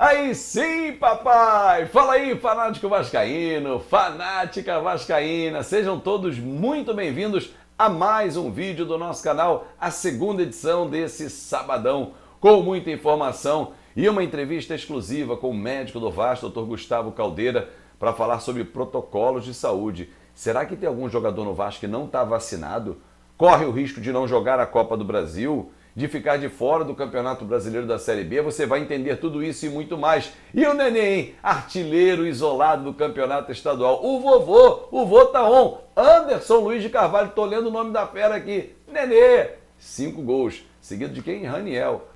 Aí sim, papai! Fala aí, fanático vascaíno, fanática vascaína, sejam todos muito bem-vindos a mais um vídeo do nosso canal, a segunda edição desse sabadão, com muita informação e uma entrevista exclusiva com o médico do Vasco, Dr. Gustavo Caldeira, para falar sobre protocolos de saúde. Será que tem algum jogador no Vasco que não está vacinado? Corre o risco de não jogar a Copa do Brasil? De ficar de fora do Campeonato Brasileiro da Série B? Você vai entender tudo isso e muito mais. E o neném, artilheiro isolado do Campeonato Estadual, o vô tá on, Anderson Luiz de Carvalho, tô lendo o nome da fera aqui, nenê, 5 gols, seguido de quem? Raniel,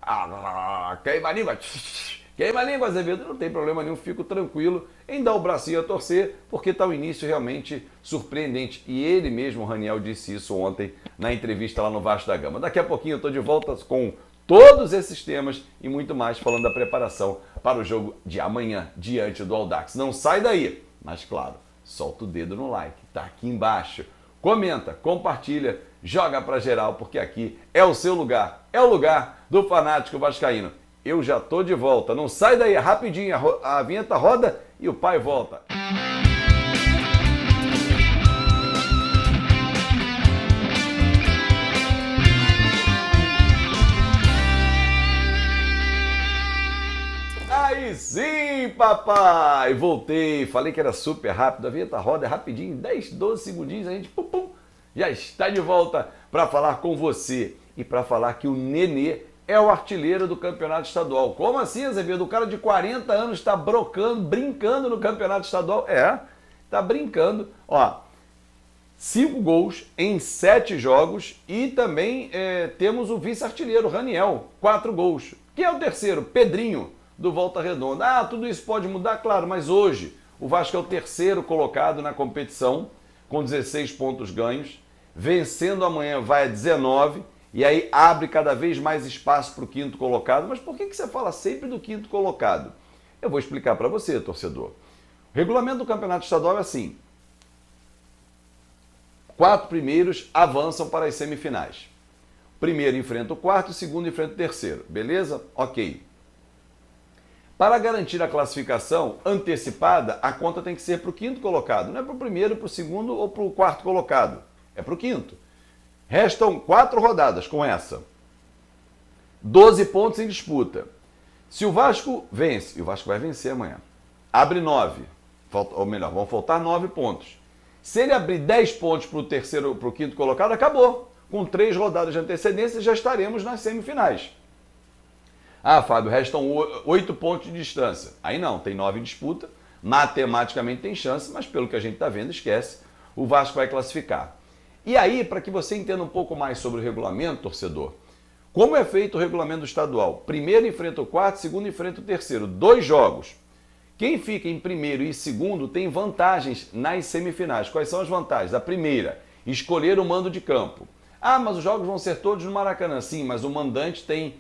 queima a língua, queima a língua, Azevedo, não tem problema nenhum, fico tranquilo em dar o bracinho a torcer, porque está o início realmente surpreendente. E ele mesmo, o Raniel, disse isso ontem na entrevista lá no Vasco da Gama. Daqui a pouquinho eu estou de volta com todos esses temas e muito mais, falando da preparação para o jogo de amanhã, diante do Audax. Não sai daí, mas claro, solta o dedo no like, tá aqui embaixo. Comenta, compartilha, joga pra geral, porque aqui é o seu lugar, é o lugar do fanático vascaíno. Eu já tô de volta, não sai daí, rapidinho, a vinheta roda e o pai volta. Aí sim, papai! Voltei, falei que era super rápido, a vinheta roda é rapidinho, 10, 12 segundinhos, a gente já está de volta para falar com você e para falar que o Nenê é o artilheiro do campeonato estadual. Como assim, Azevedo? O cara de 40 anos está brincando no campeonato estadual? É, tá brincando. Ó, 5 gols em 7 jogos e também temos o vice-artilheiro, Raniel, 4 gols. Quem é o terceiro? Pedrinho, do Volta Redonda. Ah, tudo isso pode mudar, claro, mas hoje o Vasco é o terceiro colocado na competição, com 16 pontos ganhos. Vencendo amanhã vai a 19, e aí abre cada vez mais espaço para o quinto colocado. Mas por que você fala sempre do quinto colocado? Eu vou explicar para você, torcedor. O regulamento do campeonato estadual é assim: 4 primeiros avançam para as semifinais. O primeiro enfrenta o quarto, o segundo enfrenta o terceiro. Beleza? Ok. Para garantir a classificação antecipada, a conta tem que ser para o quinto colocado. Não é para o primeiro, para o segundo ou para o quarto colocado. É para o quinto. Restam 4 rodadas com essa. 12 pontos em disputa. Se o Vasco vence, e o Vasco vai vencer amanhã, abre 9. Ou melhor, vão faltar 9 pontos. Se ele abrir 10 pontos para o quinto colocado, acabou. Com 3 rodadas de antecedência, já estaremos nas semifinais. Ah, Fábio, restam 8 pontos de distância. Aí não, tem 9 em disputa. Matematicamente tem chance, mas pelo que a gente está vendo, esquece. O Vasco vai classificar. E aí, para que você entenda um pouco mais sobre o regulamento, torcedor, como é feito o regulamento estadual? Primeiro enfrenta o quarto, segundo enfrenta o terceiro. 2 jogos. Quem fica em primeiro e segundo tem vantagens nas semifinais. Quais são as vantagens? A primeira, escolher o mando de campo. Ah, mas os jogos vão ser todos no Maracanã. Sim, mas o mandante tem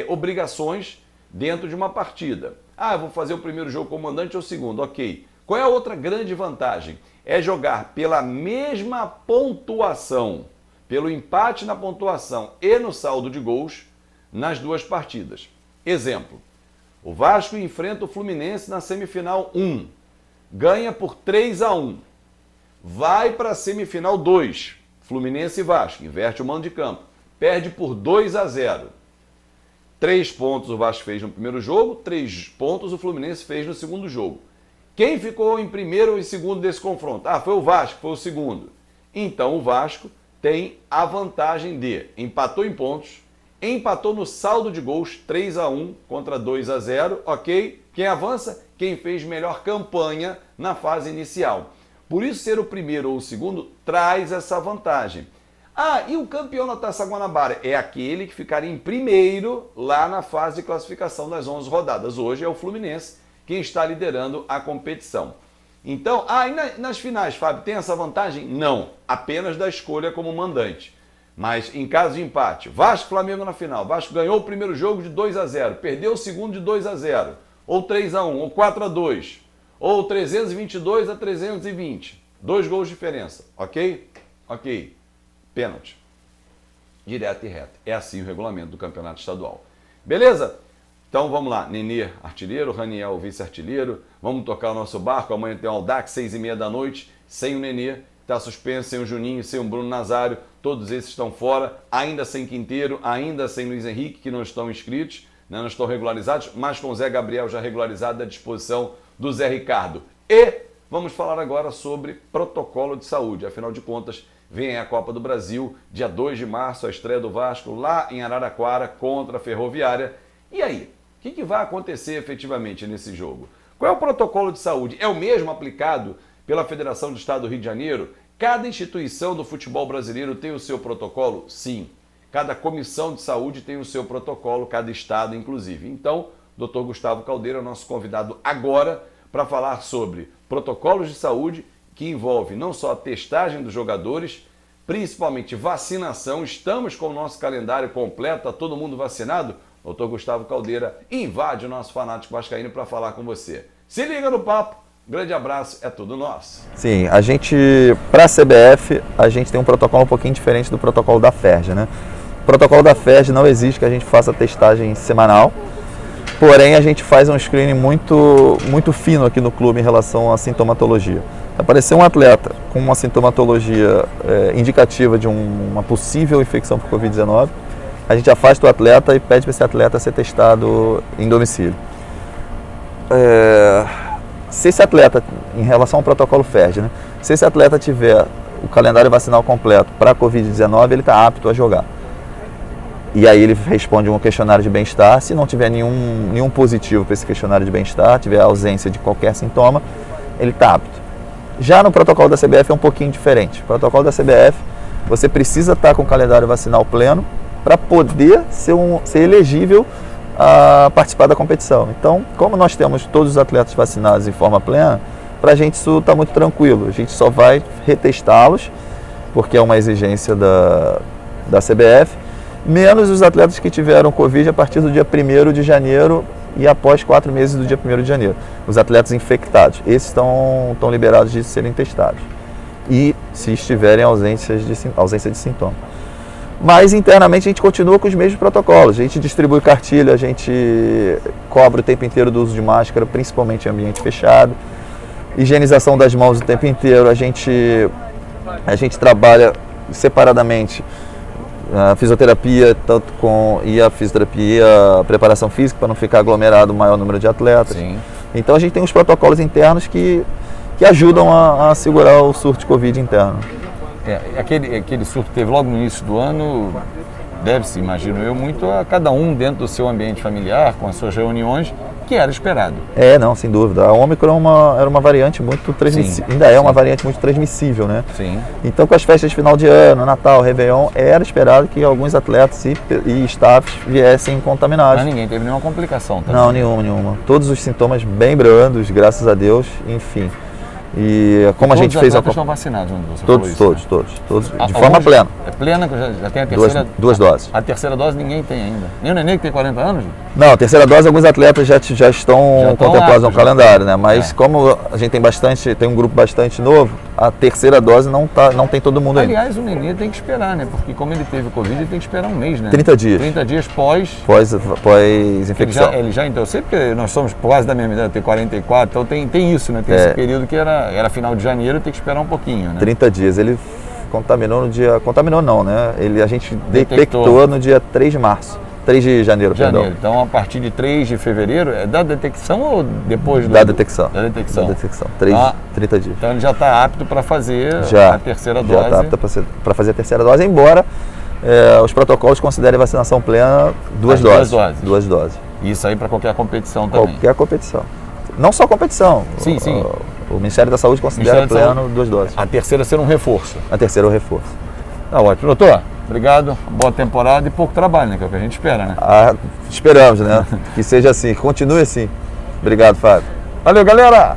obrigações dentro de uma partida. Ah, eu vou fazer o primeiro jogo como mandante ou o segundo. Ok. Qual é a outra grande vantagem? É jogar pela mesma pontuação, pelo empate na pontuação e no saldo de gols nas 2 partidas. Exemplo, o Vasco enfrenta o Fluminense na semifinal 1, ganha por 3-1, vai para a semifinal 2, Fluminense e Vasco, inverte o mando de campo, perde por 2-0. 3 pontos o Vasco fez no primeiro jogo, 3 pontos o Fluminense fez no segundo jogo. Quem ficou em primeiro e segundo desse confronto? Ah, foi o Vasco, foi o segundo. Então o Vasco tem a vantagem de empatou em pontos, empatou no saldo de gols 3-1 contra 2-0, ok? Quem avança? Quem fez melhor campanha na fase inicial. Por isso ser o primeiro ou o segundo traz essa vantagem. Ah, e o campeão da Taça Guanabara? É aquele que ficar em primeiro lá na fase de classificação das 11 rodadas. Hoje é o Fluminense quem está liderando a competição. Então, e nas finais, Fábio, tem essa vantagem? Não, apenas da escolha como mandante. Mas em caso de empate, Vasco e Flamengo na final, Vasco ganhou o primeiro jogo de 2-0, perdeu o segundo de 2-0, ou 3-1, ou 4-2, ou 322-320. 2 gols de diferença, ok? Ok. Pênalti. Direto e reto. É assim o regulamento do campeonato estadual. Beleza? Então vamos lá, Nenê, artilheiro, Raniel, vice-artilheiro. Vamos tocar o nosso barco. Amanhã tem o Aldax, 6h30 da noite, sem o Nenê. Está suspenso, sem o Juninho, sem o Bruno Nazário. Todos esses estão fora, ainda sem Quinteiro, ainda sem Luiz Henrique, que não estão inscritos, né, não estão regularizados, mas com o Zé Gabriel já regularizado à disposição do Zé Ricardo. E vamos falar agora sobre protocolo de saúde. Afinal de contas, vem a Copa do Brasil, dia 2 de março, a estreia do Vasco lá em Araraquara contra a Ferroviária. E aí, o que vai acontecer efetivamente nesse jogo? Qual é o protocolo de saúde? É o mesmo aplicado pela Federação do Estado do Rio de Janeiro? Cada instituição do futebol brasileiro tem o seu protocolo? Sim. Cada comissão de saúde tem o seu protocolo, cada estado inclusive. Então, Dr. Gustavo Caldeira é o nosso convidado agora para falar sobre protocolos de saúde que envolve não só a testagem dos jogadores, principalmente vacinação. Estamos com o nosso calendário completo, está todo mundo vacinado? Dr. Gustavo Caldeira invade o nosso Fanático Vascaíno para falar com você. Se liga no papo, grande abraço, é tudo nosso. Sim, a gente, para a CBF, a gente tem um protocolo um pouquinho diferente do protocolo da FERJ, né? O protocolo da FERJ não exige que a gente faça testagem semanal, porém a gente faz um screening muito fino aqui no clube em relação à sintomatologia. Aparecer um atleta com uma sintomatologia indicativa de uma possível infecção por Covid-19, a gente afasta o atleta e pede para esse atleta ser testado em domicílio. Se esse atleta, em relação ao protocolo FERJ, né, se esse atleta tiver o calendário vacinal completo para a Covid-19, ele está apto a jogar. E aí ele responde um questionário de bem-estar. Se não tiver nenhum positivo para esse questionário de bem-estar, tiver ausência de qualquer sintoma, ele está apto. Já no protocolo da CBF é um pouquinho diferente. O protocolo da CBF, você precisa estar com o calendário vacinal pleno para poder ser elegível a participar da competição. Então, como nós temos todos os atletas vacinados em forma plena, para a gente isso está muito tranquilo. A gente só vai retestá-los, porque é uma exigência da CBF, menos os atletas que tiveram Covid a partir do dia 1º de janeiro e após 4 meses do dia 1º de janeiro. Os atletas infectados, esses estão liberados de serem testados. E se estiverem ausência de sintoma. Mas internamente a gente continua com os mesmos protocolos. A gente distribui cartilha, a gente cobra o tempo inteiro do uso de máscara, principalmente em ambiente fechado. Higienização das mãos o tempo inteiro. A gente trabalha separadamente a fisioterapia e a preparação física para não ficar aglomerado o maior número de atletas. Sim. Então a gente tem os protocolos internos que ajudam a segurar o surto de Covid interno. Aquele surto que teve logo no início do ano deve-se, imagino eu, muito a cada um dentro do seu ambiente familiar, com as suas reuniões, que era esperado. Não, sem dúvida. A Ômicron era uma variante muito transmissível, uma variante muito transmissível, né? Sim. Então, com as festas de final de ano, Natal, Réveillon, era esperado que alguns atletas e staffs viessem contaminados. Mas ninguém teve nenhuma complicação também. Não, nenhuma. Todos os sintomas bem brandos, graças a Deus, enfim. E como a gente fez a Copa... Todos estão vacinados, você falou isso, todos de forma plena. É plena, já tem a terceira... Duas doses. A terceira dose ninguém tem ainda. Nem o Nenê que tem 40 anos? Não, a terceira dose alguns atletas já estão contemplados no calendário, né? Mas como a gente tem um grupo bastante novo, a terceira dose não tem todo mundo ainda. Aliás, o Nenê tem que esperar, né? Porque como ele teve Covid, ele tem que esperar um mês, né? 30 dias. 30 dias pós-infecção. Então, eu sei porque nós somos quase da mesma idade, eu tenho 44, então tem isso, né? Tem esse período que era final de janeiro, tem que esperar um pouquinho, né? 30 dias. Ele contaminou no dia... Contaminou não, né? A gente detectou no dia 3 de março. 3 de janeiro, perdão. Então, a partir de 3 de fevereiro, é da detecção ou depois da detecção? Da detecção. 30 dias. Então, ele já está apto para fazer a terceira dose. Já está apto para fazer a terceira dose, embora os protocolos considerem vacinação plena duas doses. Isso aí para qualquer competição também. Qualquer competição. Não só competição. Sim. O Ministério da Saúde considera pleno 2 doses. A terceira ser um reforço. A terceira é o reforço. Tá ótimo. Doutor, obrigado. Boa temporada e pouco trabalho, né? Que é o que a gente espera, né? Esperamos, né? Que seja assim, que continue assim. Obrigado, Fábio. Valeu, galera!